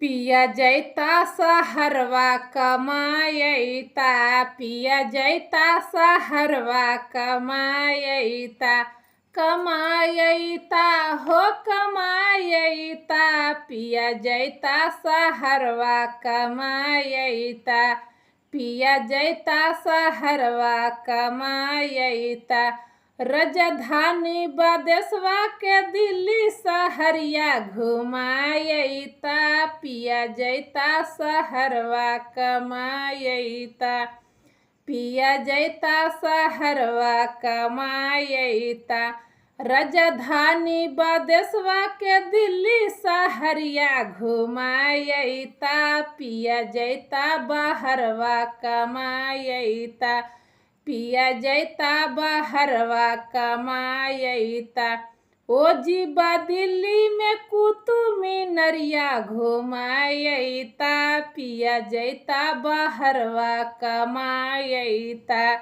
पिया जैता सहरवा कमायता, पिया जैता सहरवा कमायता, कमायता हो कमायता, पिया जैता सहरवा कमायता, पिया जैता सहरवा कमायता। राजधानी बदेशवा के दिल्ली सहरिया घुमायता, पिया जैता सहरवा कमायता, पिया जैता सहरवा कमायता। राजधानी बदेशवा के दिल्ली सहरिया घुमायता, पिया जैता बहरवा कमायता, पिया जैता बहरवा कमायता। ओ जीबा दिल्ली में कुतुब मीनरिया घुमायता, पिया जैता बहरवा कमायता,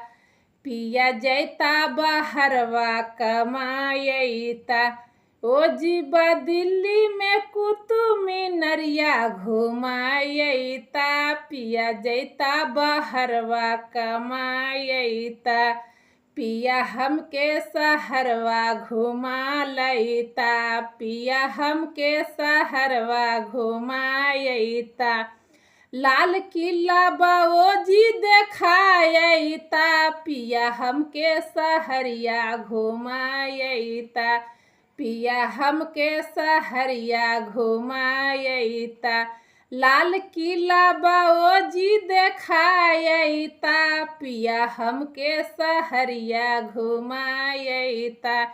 पिया जैता बहरवा कमायता। ओ जीबा दिल्ली में कुतुब मीनरिया घुमायता, पिया जैता बहरवा कमायता, पिया हमके सहरवा घुमा लैता, पिया हमके सहरवा घुमायता। लाल किला बाओजी देखायता, पिया हमके सहरिया घुमायता, पिया हमके सहरिया घुमायता। लाल किला बाओजी देखायता, पिया हमके सहरिया घुमायता,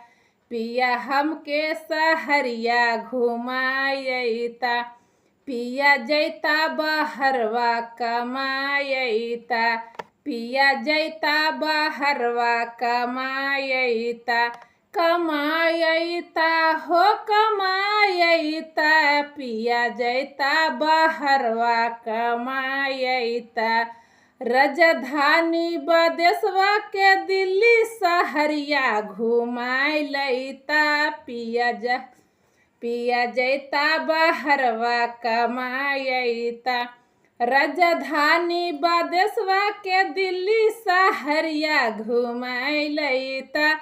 पिया हमके सहरिया घुमायता। पिया जैता बहरवा कमायता, पिया जैता बहरवा कमायता, कमायता हो कमायता, पिया जैता बहरवा कमायता। राजधानी बदेशवा के दिल्ली सहरिया घुमायता, पिया जैता बहरवा कमायता। राजधानी बदेशवा के दिल्ली सहरिया घुमायता,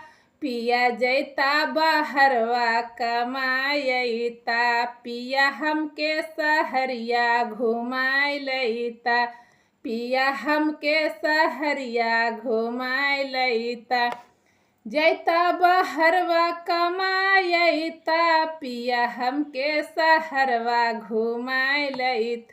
पिया जैता बहरवा कमायता, पिया हमके सहरिया घुमायता, पिया हमके सहरिया घुमायता। जैता बहरवा कमायता, पिया हमके सहरवा घुमायता।